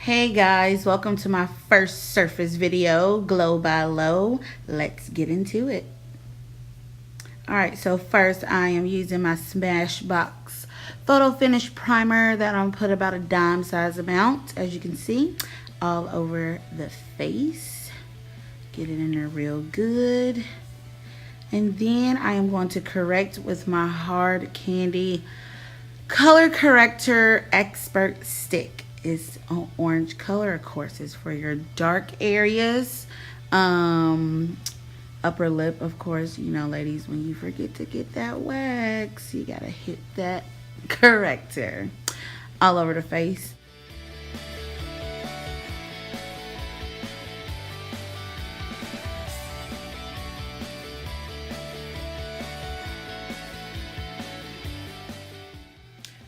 Hey guys, welcome to my first surface video, Glow by Low. Let's get into it. Alright, so first I am using my Smashbox Photo Finish Primer that I'm put about a dime size amount, as you can see, all over the face. Get it in there real good. And then I am going to correct with my Hard Candy Color Corrector Expert Stick. Is an orange color, of course, is for your dark areas. Upper lip, of course, you know, ladies, when you forget to get that wax, you gotta hit that corrector all over the face.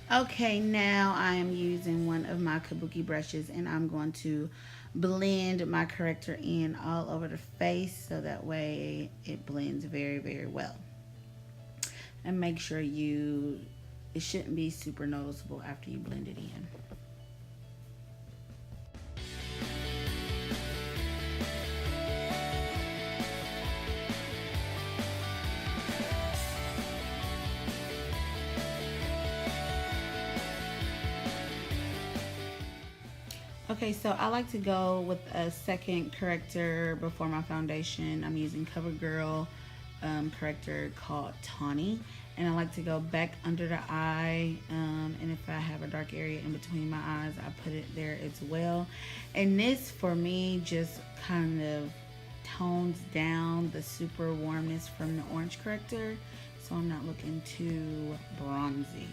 Okay, now I am using one of my Kabuki brushes and I'm going to blend my corrector in all over the face so that way it blends very, very well. And make sure it shouldn't be super noticeable after you blend it in. Okay, so I like to go with a second corrector before my foundation. I'm using CoverGirl corrector called Tawny. And I like to go back under the eye. And if I have a dark area in between my eyes, I put it there as well. And this, for me, just kind of tones down the super warmness from the orange corrector. So I'm not looking too bronzy.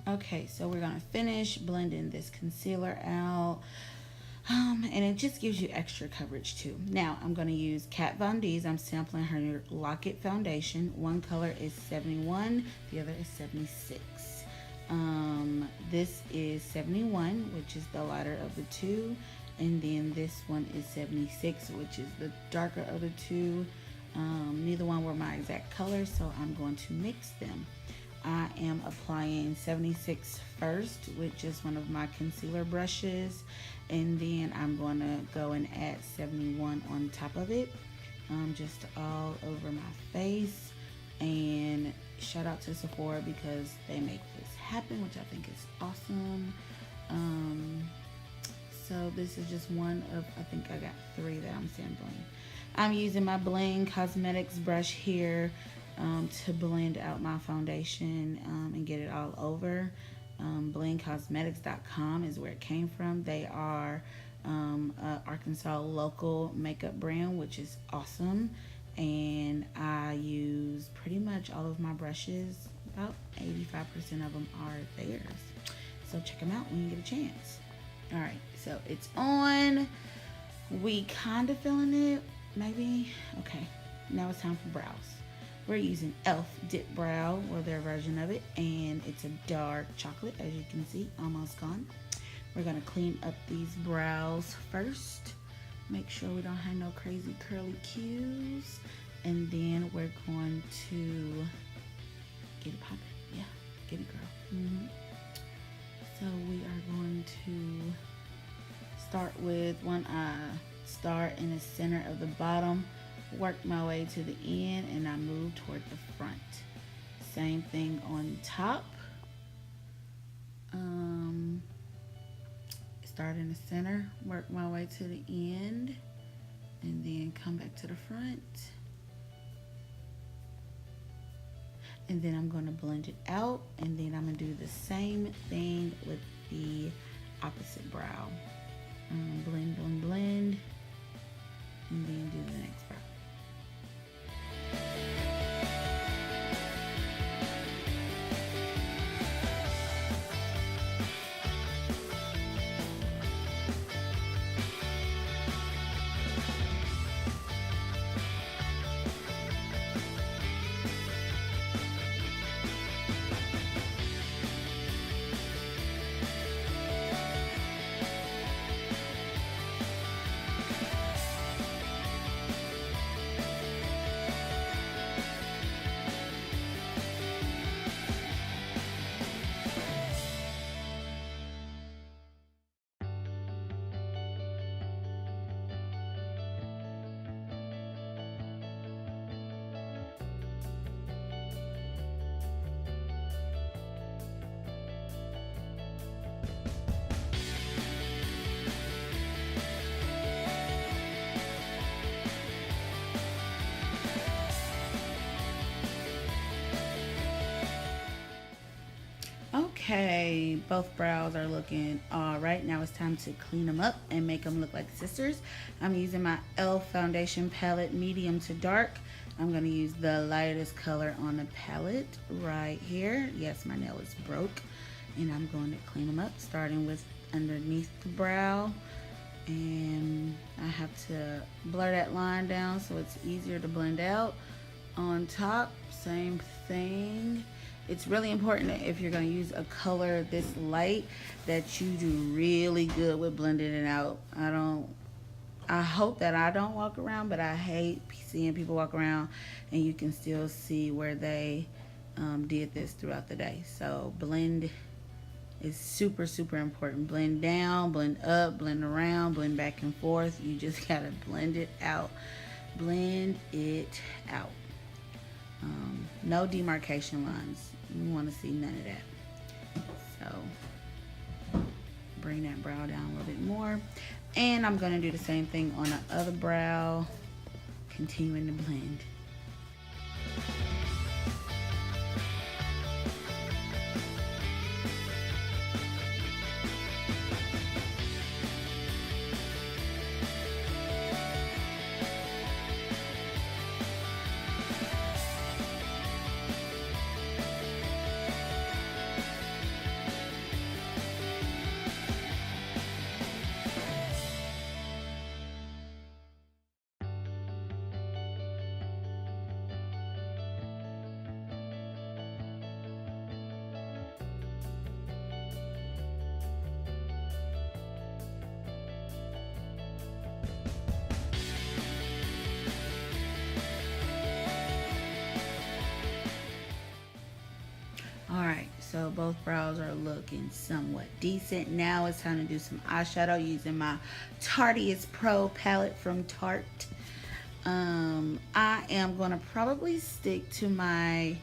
Okay, so we're gonna finish blending this concealer out. And it just gives you extra coverage too. Now I'm gonna use Kat Von D's. I'm sampling her Lock It foundation. One color is 71, the other is 76. This is 71, which is the lighter of the two, and then this one is 76, which is the darker of the two. Neither one were my exact colors, so I'm going to mix them. I am applying 76 first with just one of my concealer brushes, and then I'm going to go and add 71 on top of it, just all over my face. And shout out to Sephora because they make this happen, which I think is awesome. So this is just one of, I think I got 3 that I'm sampling. I'm using my Bling Cosmetics brush here to blend out my foundation and get it all over. BlingCosmetics.com is where it came from. They are a Arkansas local makeup brand, which is awesome. And I use pretty much all of my brushes. About 85% of them are theirs. So check them out when you get a chance. All right, so it's on. We kind of feeling it, maybe. Okay, now it's time for brows. We're using e.l.f. Dip Brow, or their version of it, and it's a dark chocolate, as you can see, almost gone. We're gonna clean up these brows first. Make sure we don't have no crazy curly cues, and then we're going to get it popping. Yeah, get it, girl. So we are going to start with one eye. Start in the center of the bottom. Work my way to the end, and I move toward the front. Same thing on top. Start in the center, work my way to the end, and then come back to the front. And then I'm going to blend it out, and then I'm going to do the same thing with the opposite brow. Blend, blend, blend, and then do the next brow. Okay, both brows are looking all right. Now it's time to clean them up and make them look like sisters. I'm using my e.l.f. foundation palette, medium to dark. I'm going to use the lightest color on the palette right here. Yes, my nail is broke. And I'm going to clean them up, starting with underneath the brow. And I have to blur that line down so it's easier to blend out. On top, same thing. It's really important that if you're going to use a color this light that you do really good with blending it out. I hope that I don't walk around, but I hate seeing people walk around and you can still see where they did this throughout the day. So blend is super, super important. Blend down, blend up, blend around, blend back and forth. You just gotta blend it out. Blend it out. No demarcation lines. You want to see none of that. So bring that brow down a little bit more. And I'm going to do the same thing on the other brow, continuing to blend. Alright, so both brows are looking somewhat decent. Now it's time to do some eyeshadow using my Tarteist Pro palette from Tarte. I am going to probably stick to my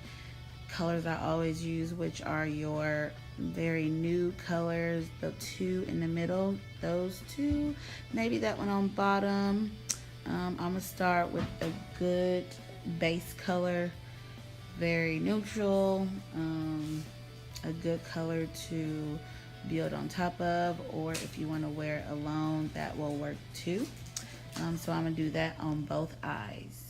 colors I always use, which are your very nude colors, the two in the middle, those two, maybe that one on bottom. I'm going to start with a good base color, very neutral, a good color to build on top of, or if you want to wear it alone, that will work too. So I'm going to do that on both eyes.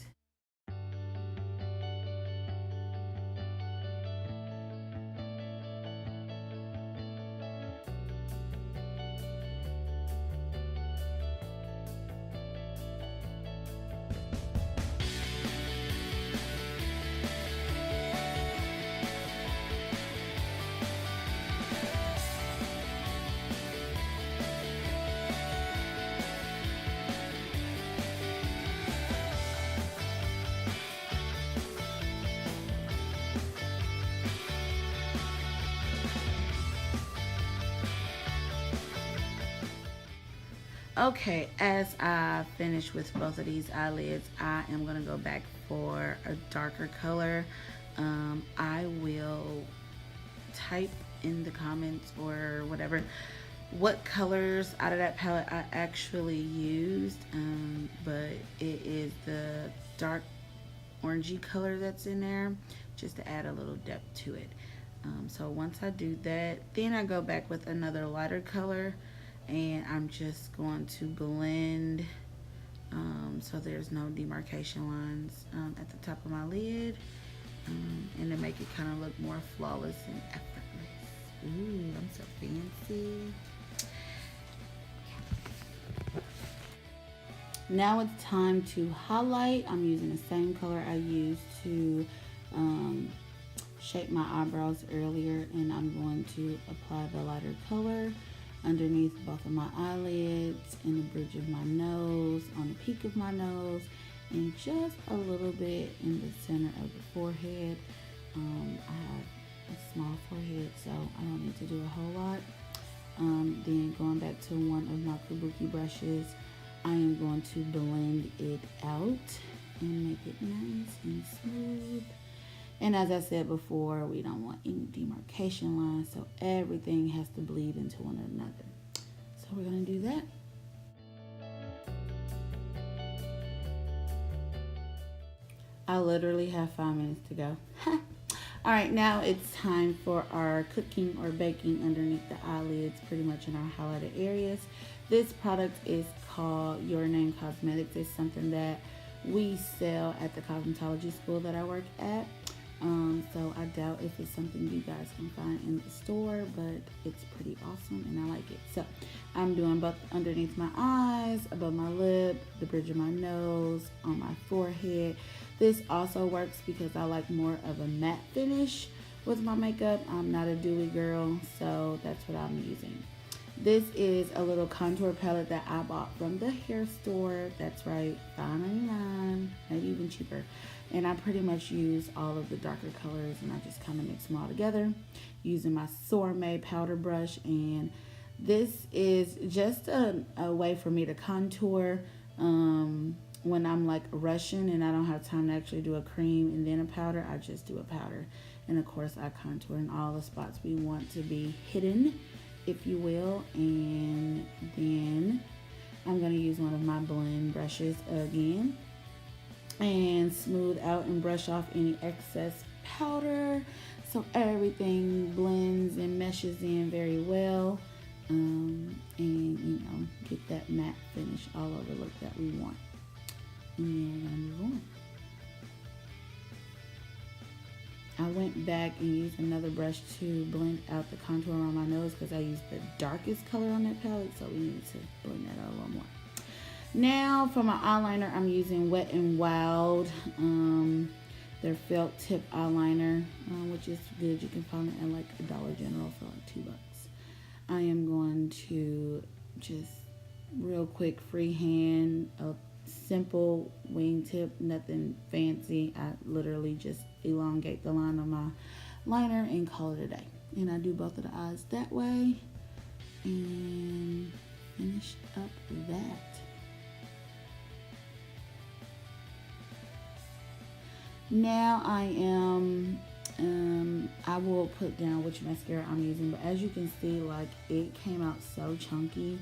Okay, as I finish with both of these eyelids, I am going to go back for a darker color. I will type in the comments or whatever what colors out of that palette I actually used, but it is the dark orangey color that's in there, just to add a little depth to it. So once I do that, then I go back with another lighter color, and I'm just going to blend so there's no demarcation lines at the top of my lid, and to make it kind of look more flawless and effortless. Ooh, I'm so fancy. Now it's time to highlight. I'm using the same color I used to shape my eyebrows earlier, and I'm going to apply the lighter color underneath both of my eyelids, in the bridge of my nose, on the peak of my nose, and just a little bit in the center of the forehead. I have a small forehead, so I don't need to do a whole lot. Then going back to one of my kabuki brushes, I am going to blend it out and make it nice and smooth. And as I said before, we don't want any demarcation lines, so everything has to bleed into one another. So we're going to do that. I literally have 5 minutes to go. All right, now it's time for our cooking or baking underneath the eyelids, pretty much in our highlighted areas. This product is called Your Name Cosmetics. It's something that we sell at the cosmetology school that I work at. So I doubt if it's something you guys can find in the store, but it's pretty awesome and I like it. So I'm doing both underneath my eyes, above my lip, the bridge of my nose, on my forehead. This also works because I like more of a matte finish with my makeup. I'm not a dewy girl, so that's what I'm using. This is a little contour palette that I bought from the hair store. That's right, $5.99, maybe even cheaper. And I pretty much use all of the darker colors and I just kind of mix them all together using my Soramé powder brush. And this is just a way for me to contour when I'm like rushing and I don't have time to actually do a cream and then a powder. I just do a powder. And of course I contour in all the spots we want to be hidden, if you will. And then I'm going to use one of my blend brushes again and smooth out and brush off any excess powder so everything blends and meshes in very well, and you know, get that matte finish all over look that we want. And then we're going to move on. I went back and used another brush to blend out the contour on my nose because I used the darkest color on that palette, so we needed to blend that out a little more. Now for my eyeliner, I'm using Wet n Wild, their felt tip eyeliner, which is good. You can find it at like a Dollar General for like $2. I am going to just real quick freehand a simple wingtip, nothing fancy. I literally just elongate the line of my liner and call it a day. And I do both of the eyes that way and finish up that. Now I will put down which mascara I'm using, but as you can see, like, it came out so chunky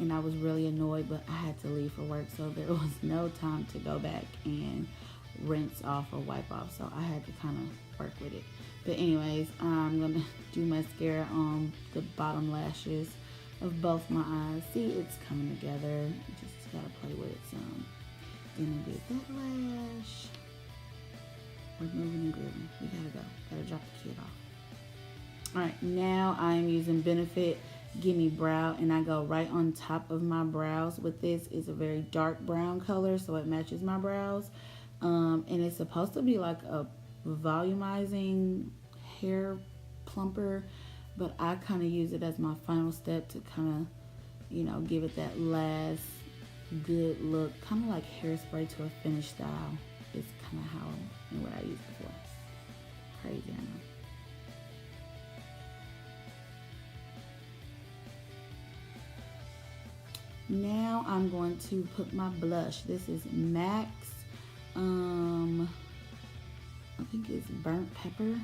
and I was really annoyed, but I had to leave for work, so there was no time to go back and rinse off or wipe off, so I had to kind of work with it. But anyways, I'm gonna do mascara on the bottom lashes of both my eyes. See, it's coming together. Just gotta play with it some. Then I did that lash. We're moving and grooving. We gotta go. Gotta drop the kid off. Alright, now I'm using Benefit Gimme Brow, and I go right on top of my brows with this. It's a very dark brown color, so it matches my brows. And it's supposed to be like a volumizing hair plumper, but I kind of use it as my final step to kind of, you know, give it that last good look, kind of like hairspray to a finished style. It's kind of how and what I used before. Crazy, I know. Now I'm going to put my blush. This is MAC's, I think it's burnt pepper,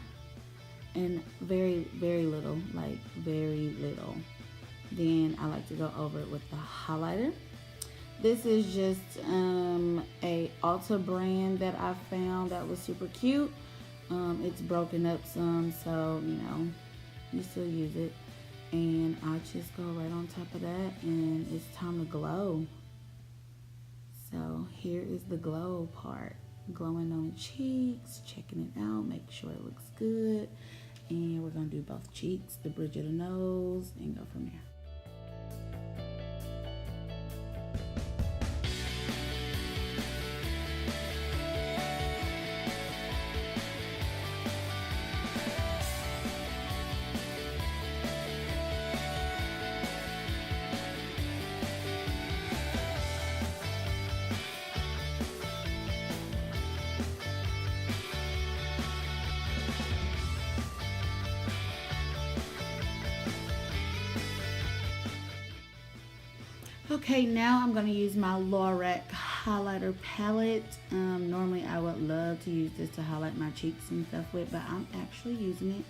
and very, very little, like very little. Then I like to go over it with the highlighter. This is just a Ulta brand that I found that was super cute. It's broken up some, so, you know, you still use it. And I just go right on top of that, and it's time to glow. So here is the glow part. Glowing on the cheeks, checking it out, make sure it looks good. And we're going to do both cheeks, the bridge of the nose, and go from there. Okay, now I'm going to use my Lorac highlighter palette. Normally I would love to use this to highlight my cheeks and stuff with, but I'm actually using it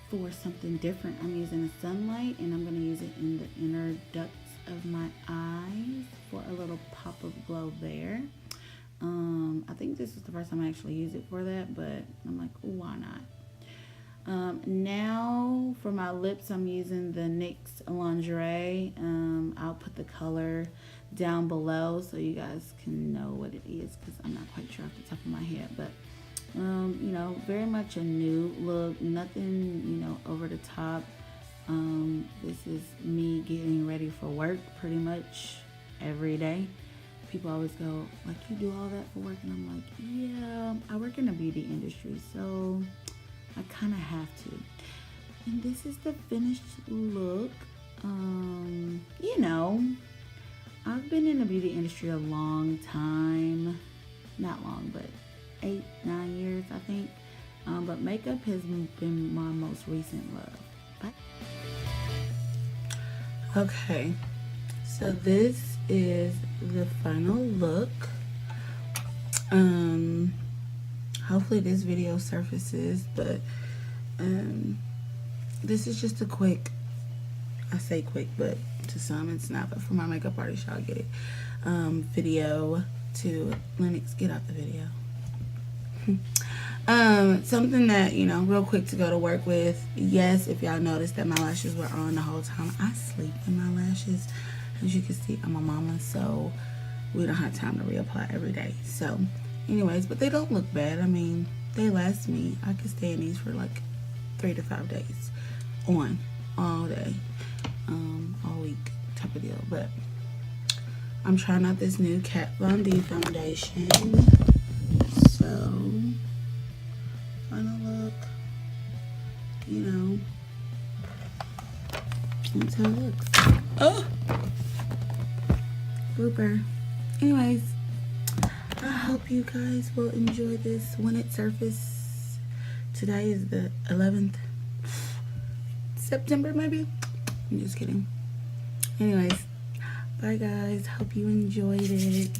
for something different. I'm using a sunlight, and I'm going to use it in the inner ducts of my eyes for a little pop of glow there. I think this is the first time I actually use it for that, but I'm like, ooh, why not? Now for my lips, I'm using the NYX lingerie. I'll put the color down below so you guys can know what it is, because I'm not quite sure off the top of my head. But you know, very much a nude look, nothing, you know, over the top. This is me getting ready for work pretty much every day. People always go, like, you do all that for work? And I'm like, yeah, I work in the beauty industry, so I kind of have to. And this is the finished look. You know, I've been in the beauty industry a long time. Not long, but 8-9 years, I think. But makeup has been my most recent love. Okay, so this is the final look. Hopefully this video surfaces, but this is just a quick, I say quick, but to some it's not, but for my makeup artist, y'all get it, video to Lennox, get out the video. Something that, you know, real quick to go to work with. Yes, if y'all noticed that my lashes were on the whole time, I sleep in my lashes. As you can see, I'm a mama, so we don't have time to reapply every day. So anyways, but they don't look bad. I mean, they last me, I could stay in these for like 3 to 5 days on, all day, all week type of deal. But I'm trying out this new Kat Von D foundation. So final look, you know, that's how it looks. Oh, blooper. Anyways, I hope you guys will enjoy this when it surfaces. Today is the 11th September, maybe. I'm just kidding. Anyways, bye guys, hope you enjoyed it.